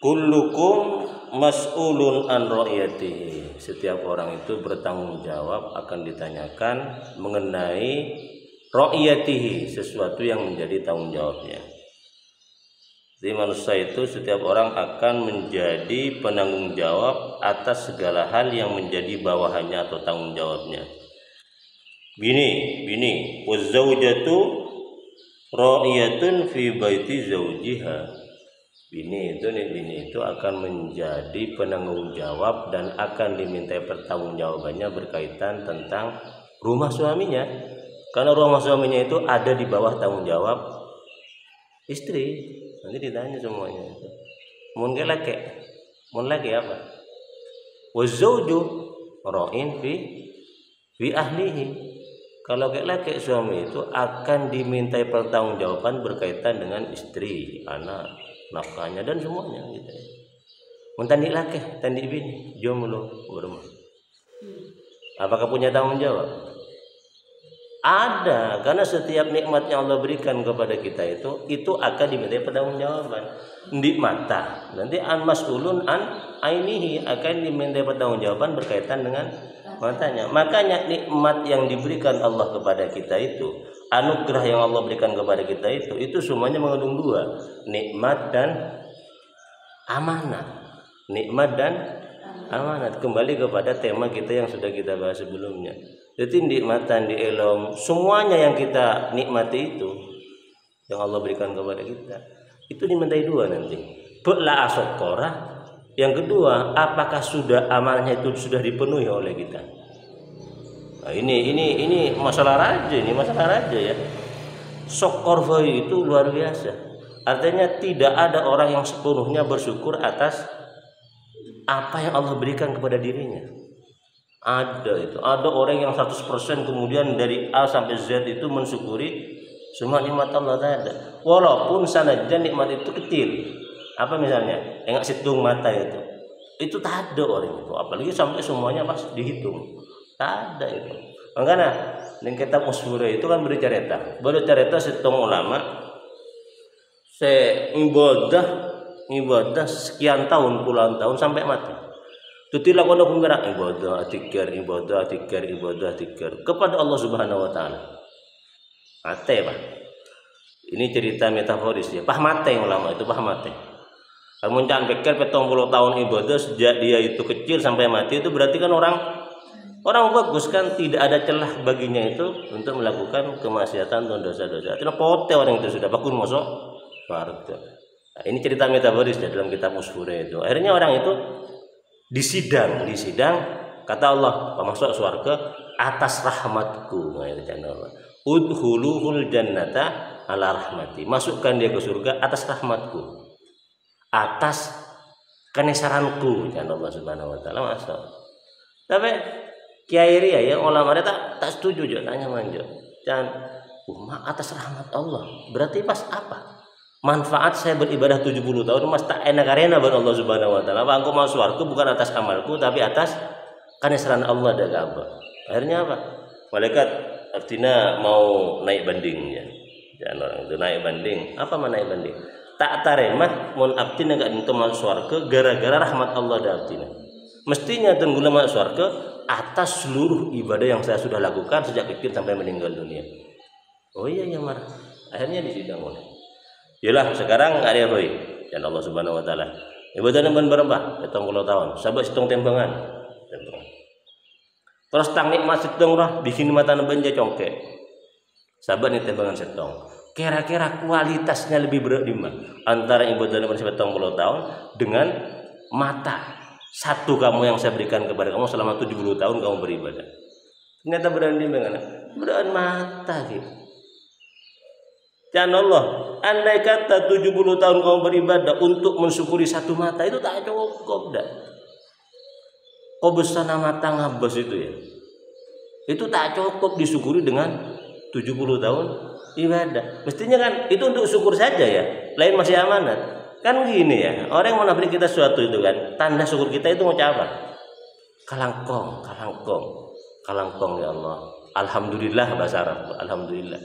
kullukum mas'ulun an ra'iyatihi. Setiap orang itu bertanggung jawab akan ditanyakan mengenai ra'iyatihi, sesuatu yang menjadi tanggung jawabnya. Jadi manusia itu setiap orang akan menjadi penanggung jawab atas segala hal yang menjadi bawahannya atau tanggung jawabnya. Bini, wazzaujatu ra'iyatun fi baiti zaujiha. Bini itu akan menjadi penanggung jawab dan akan dimintai pertanggungjawabannya berkaitan tentang rumah suaminya. Karena rumah suaminya itu ada di bawah tanggung jawab istri. Nanti ditanya semuanya itu. Mun laki apa? Wazauju ra'in fi ahlihi. Kalau laki suami itu akan dimintai pertanggungjawaban berkaitan dengan istri, anak, nafkahnya dan semuanya gitu. Mun tandi laki, tandi bini, jomblo berumah. Apakah punya tanggung jawab? Ada, karena setiap nikmat yang Allah berikan kepada kita itu akan dimintai pertanggungjawaban. Nikmata, nanti an mas'ulun an ainihi, akan dimintai pertanggungjawaban berkaitan dengan matanya. Makanya nikmat yang diberikan Allah kepada kita itu, anugerah yang Allah berikan kepada kita itu semuanya mengandung dua, nikmat dan amanah. Nikmat dan amanat, kembali kepada tema kita yang sudah kita bahas sebelumnya. Jadi nikmatan di elom, semuanya yang kita nikmati itu yang Allah berikan kepada kita itu dimintai dua nanti. Bela asokora. Yang kedua, apakah sudah amalnya itu sudah dipenuhi oleh kita? Nah, ini masalah raja ya. Syukur itu luar biasa. Artinya tidak ada orang yang sepenuhnya bersyukur atas apa yang Allah berikan kepada dirinya. Ada orang yang 100% kemudian dari A sampai Z itu mensyukuri semua nikmat Allah ada. Walaupun sanajan nikmat itu kecil. Apa misalnya? Enggak situng mata itu tak ada orang itu. Apalagi sampai semuanya pas dihitung. Tak ada itu. Makanya ning kitab Ushura itu kan bercerita situng ulama ibadah sekian tahun, puluhan tahun sampai mati. Tutilah kono penggerak ibadah tikar kepada Allah Subhanahu wa taala. Mate, Pak. Ini cerita metaforis ya. Mate ulama itu mate. Kamu jangan pikir 70 tahun ibadah sejak dia itu kecil sampai mati itu berarti kan orang bagus kan, tidak ada celah baginya itu untuk melakukan kemaksiatan dan dosa-dosa. Itu pote orang itu sudah bakun mosok warga. Nah, ini cerita metaforis ya dalam kitab Ushura itu. Akhirnya orang itu disidang kata Allah, masuk surga atas rahmatku. Nah, itu Allah. Udkhuluhul jannata ala rahmati. Masukkan dia ke surga atas rahmatku. Atas kenesaranku, ya Allah Subhanahu wa taala masuk. Tapi Kiai Ria ya ulama tak setuju jo, tanya manjo. Jangan atas rahmat Allah. Berarti pas apa? Manfaat saya beribadah 70 tahun mas tak enak karena buat Allah Subhanahu wa taala. Aku masuk surga bukan atas amalku tapi atas kenesaran Allah dan apa. Akhirnya apa? Malaikat artinya mau naik bandingnya. Jangan orang itu naik banding. Apa mana naik banding? Tak taremah mun abdina enggak untuk masuk surga gara-gara rahmat Allah dan abdina. Mestinya tunggu masuk surga atas seluruh ibadah yang saya sudah lakukan sejak kecil sampai meninggal dunia. Oh iya ya marah. Akhirnya disidang oleh. Yalah sekarang ada apa? Dan Allah Subhanahu wa taala. Ibadah nang berapa? 70 tahun. Sabar hitung tembangan. Terus tang nikmat hitung roh bikin mata nembanja congke. Sabar nih tembangan setong. Kira-kira kualitasnya lebih berat di mana? Antara ibadah nang 70 tahun dengan mata satu kamu yang saya berikan kepada kamu selama 70 tahun kamu beribadah. Ternyata berani dengan mata gitu. Jangan Allah, andai kata 70 tahun kamu beribadah untuk mensyukuri satu mata itu tak cukup dah. Kau besar mata ngabas itu ya. Itu tak cukup disyukuri dengan 70 tahun ibadah. Mestinya kan itu untuk syukur saja ya. Lain masih amanat. Kan gini ya, orang yang menafsir kita sesuatu itu kan, tanda syukur kita itu mau apa? Kalangkong ya Allah. Alhamdulillah bahasa Arab, alhamdulillah.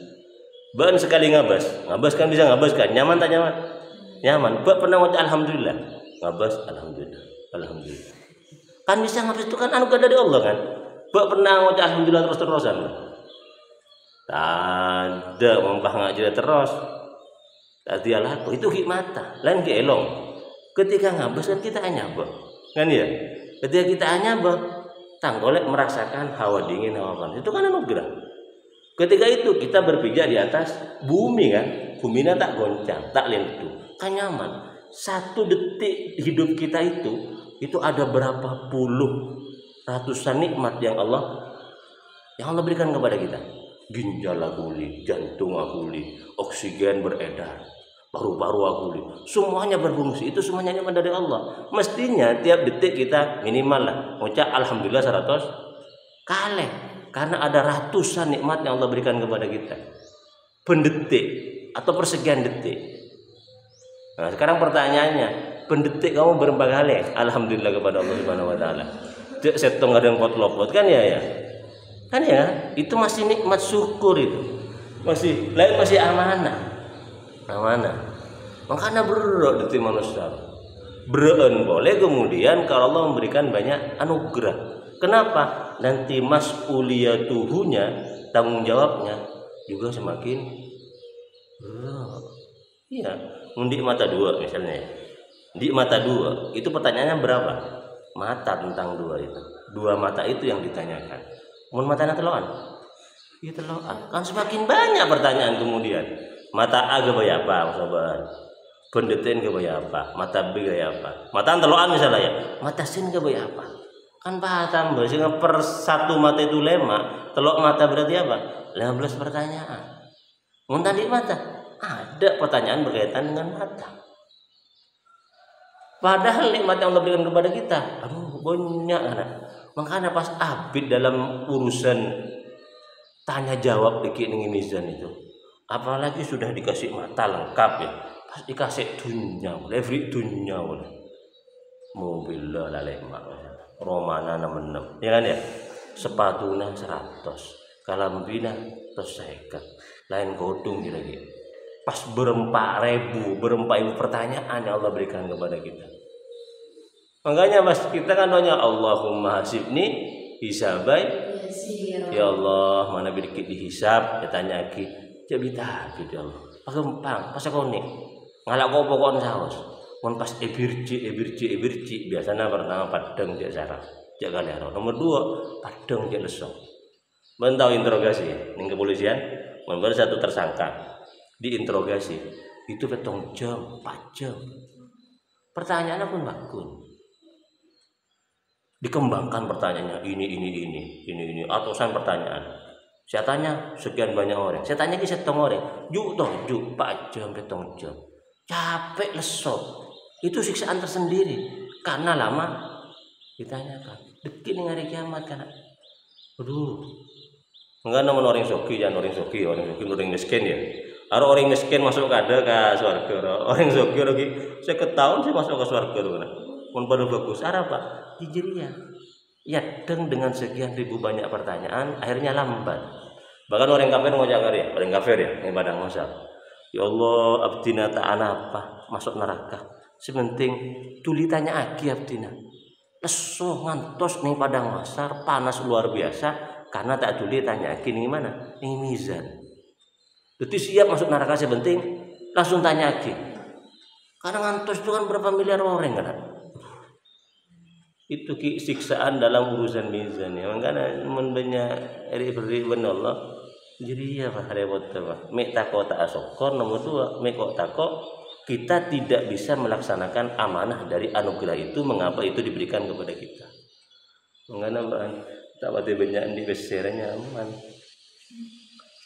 Ban sekali ngabas kan bisa ngabas kan, nyaman tak nyaman? Nyaman. Bak pernah ngucap alhamdulillah. ngabas alhamdulillah, alhamdulillah. Kan bisa ngabas itu kan anugerah dari Allah kan. Mbak pernah ngucap alhamdulillah terus-terusan. Ada mempah ngaji terus. Tadi aku itu hikmata, lain ke elong. Ketika ngabas kan kita anyaba, kan ya. Ketika kita anyaba, tanggolek merasakan hawa dingin, hawa panas. Itu kan anugerah. Ketika itu kita berpijak di atas bumi kan, buminya tak goncang, tak lentur, kan nyaman. 1 detik hidup kita itu ada berapa puluh ratusan nikmat yang Allah berikan kepada kita. Ginjal pulih, jantung pulih, oksigen beredar, paru-paru pulih, semuanya berfungsi. Itu semuanya nikmat dari Allah. Mestinya tiap detik kita minimal lah ucap alhamdulillah 100 kali. Karena ada ratusan nikmat yang Allah berikan kepada kita. Pendetik atau persekian detik. Nah, sekarang pertanyaannya, pendetik kamu berapa kali? Alhamdulillah kepada Allah Subhanahu wa taala. Cek setong ada yang pot-lopot kan ya. Kan ya, itu masih nikmat syukur itu. Masih amanah. Amanah. Makanya berdoa detik manusia. Beren boleh kemudian kalau Allah memberikan banyak anugerah. Kenapa? Nanti mas'uliyatuhunya, tanggung jawabnya juga semakin berat. Iya, di mata 2 misalnya. Di mata 2, itu pertanyaannya berapa? Mata tentang 2 itu. 2 mata itu yang ditanyakan. Mun matanya teloan. Iya teloan. Kan semakin banyak pertanyaan kemudian. Mata A gaya apa, sobat? Pendetain gaya apa? Mata B gaya apa? Mata teloan misalnya ya. Mata sin gaya apa? Kan paham sehingga per 1 mata itu 5, telok mata berarti apa? 15 pertanyaan. Muntah di mata ada pertanyaan berkaitan dengan mata. Padahal nikmat yang Allah berikan kepada kita, aduh banyak anak. Makanya pas abid dalam urusan tanya jawab dikit dengan mizan itu, apalagi sudah dikasih mata lengkap ya, pas dikasih dunia, every dunia, mobil lalema. Romana 66 ya kan ya, sepatuna 100, kalambina terus 50, lain kodung lagi. Pas berempat ribu pertanyaan yang Allah berikan kepada kita. Makanya mas kita kan doanya Allahumma hasibni hisabai, ya Allah mana sedikit dihisab, ditanya lagi jadi tahap ya Allah pagempang pas aku nih ngalak kau pokoknya saus. Pas ebirci biasanya pertama padang dia saraf dia galero, nomor 2 padang dia lesok. Mentau interogasi ning kepolisian member 1 tersangka diinterogasi itu 4 jam 4 jam pertanyaannya pun bagus, dikembangkan pertanyaannya ini ratusan pertanyaan. Saya tanya sekian banyak orang, saya tanya ke 1 orang juk 4 jam 4 jam capek lesok. Itu siksaan tersendiri karena lama ditanyakan. Dekin hari kiamat kan. Aduh. Enggak nama orang soki jangan orang miskin ya. Kalau orang miskin masuk kada ke surga. Orang soki lagi saya ketahuan saya masuk ke surga mana. Mun pada bagus apa? Hijriah. Ya dengan sekian ribu banyak pertanyaan akhirnya lambat. Bahkan orang kafir orang kafir ya, yang padang masal. Ya Allah, abdina ta'ana apa? Masuk neraka. Sementing tuli tanya aki abdina. Leso ngantos nih padang masar panas luar biasa karena tak tuli tanya aki nih mana? Nih mizan. Jadi siap masuk neraka sebenting langsung tanya aki. Karena ngantos itu kan berapa miliar orang kan? Itu siksaan dalam urusan mizan ya. Makanya menbenya beri Allah. Jadi ya Pak repot Pak. Mek tako tak asokor nomor 2, mek kok tako kita tidak bisa melaksanakan amanah dari anugerah itu. Mengapa itu diberikan kepada kita? Mengapa tak pati banyak di besar nyaman.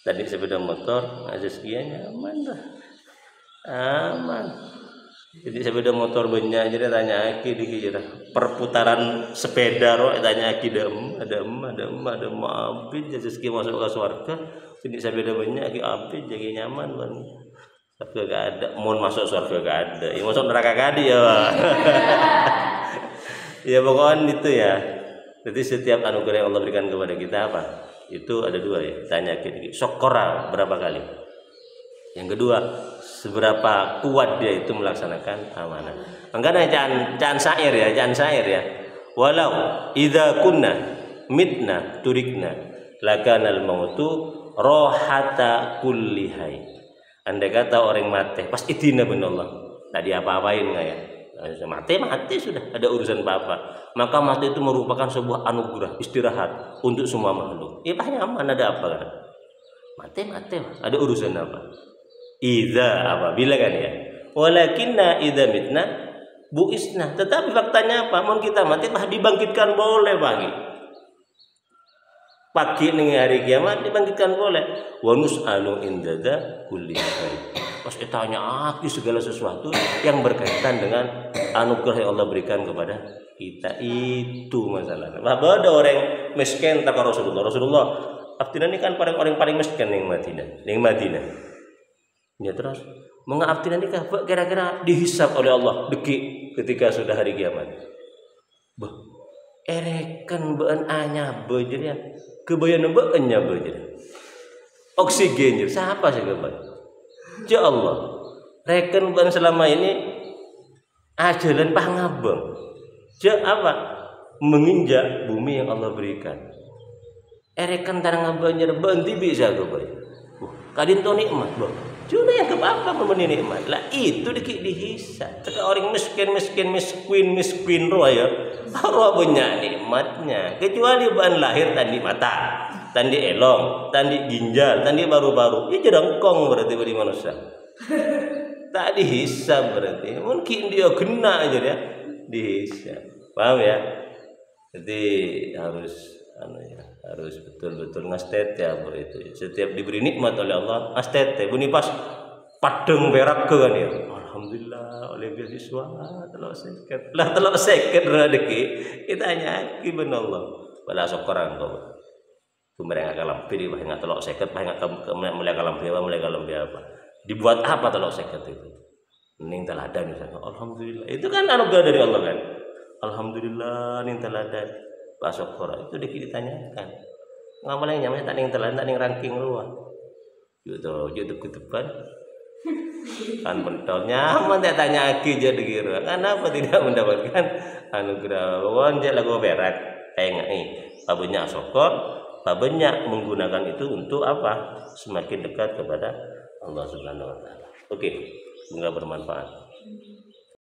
Tadi sepeda motor aja sekian nyaman dah. Aman. Jadi sepeda motor banyak jadi tanya aki dikit perputaran sepeda roh tanya aki ada abid jadi sekian masuk ke surga. Jadi sepeda banyak aki abid jadi nyaman kan. Tapi gak ada, mau masuk surga gak ada, ya masuk neraka gak ada ya Pak. Ya pokoknya itu ya. Jadi setiap anugerah yang Allah berikan kepada kita apa? Itu ada 2 ya. Tanya kita, syokora berapa kali? Yang kedua, seberapa kuat dia itu melaksanakan amanah. Makanya jangan syair ya. Walau idza kunna mitna turikna lakanal mautu rohata kulli hai. Andai kata orang mati pas idina benallah, tak diapa-apain enggak ya? Mati sudah, ada urusan apa? Maka mati itu merupakan sebuah anugerah, istirahat untuk semua makhluk. Ya nyaman, ada apa kan? Mati, ada urusan apa? Idza apabila kan ya. Walakinna idza mitna buisna. Tetapi faktanya apa? Mau kita mati dibangkitkan boleh pagi ning hari kiamat dibangkitkan boleh. Wa nus'alu indada kulli syai. Pas ditanya segala sesuatu yang berkaitan dengan anugerah yang Allah berikan kepada kita, itu masalahnya. Bahwa ada orang miskin tak Rasulullah Aftina ini kan orang paling miskin ning Madinah. Ya terus mengaftina ini kira-kira dihisab oleh Allah deki ketika sudah hari kiamat. Bah, erekan beun anya bejer ya. Kebayan beun nya bejer. Oksigen siapa sih kebayan? Ya Allah, reken beun selama ini ajalan pangabeng. Ja apa? Menginjak bumi yang Allah berikan. Erekan tarang banyer beunti bisa kebayan. Kadin to nikmat, Bang. Cuma yang apa memeni nikmat. Lah itu dihisab. Teka orang miskin roh ya. Roh banyak nikmatnya. Kecuali bahan lahir tadi mata, tadi elong, tadi ginjal, tadi baru-baru. Ya jerengkong berarti bagi manusia. Tak dihisab berarti. Mungkin dia kena aja ya dihisab. Paham ya? Jadi harus betul-betul ngastete ya itu. Setiap diberi nikmat oleh Allah, ngastete. Bunyi pas padeng berak kan ya. Alhamdulillah oleh beasiswa telok seket rezeki. Kita nyaki ben Allah. Bala syukuran kok. Kumereng kalam pilih bah ngat telok seket bah ngat mulai kalam apa. Dibuat apa telok seket itu? Ning teladan misalnya. Alhamdulillah. Itu kan anugerah dari Allah kan. Alhamdulillah ning teladan. Pasok itu ditanyakan. Ngamalnya nyamanya tak ning telan tak ning ranking luar. Yo ke depan. Kan pentol nyaman tak tanya lagi jadi kira. Kenapa tidak mendapatkan anugerah? Wan je lagu berak kayak ngai. Babenya sokor, babenya menggunakan itu untuk apa? Semakin dekat kepada Allah Subhanahu wa taala. Oke, semoga bermanfaat.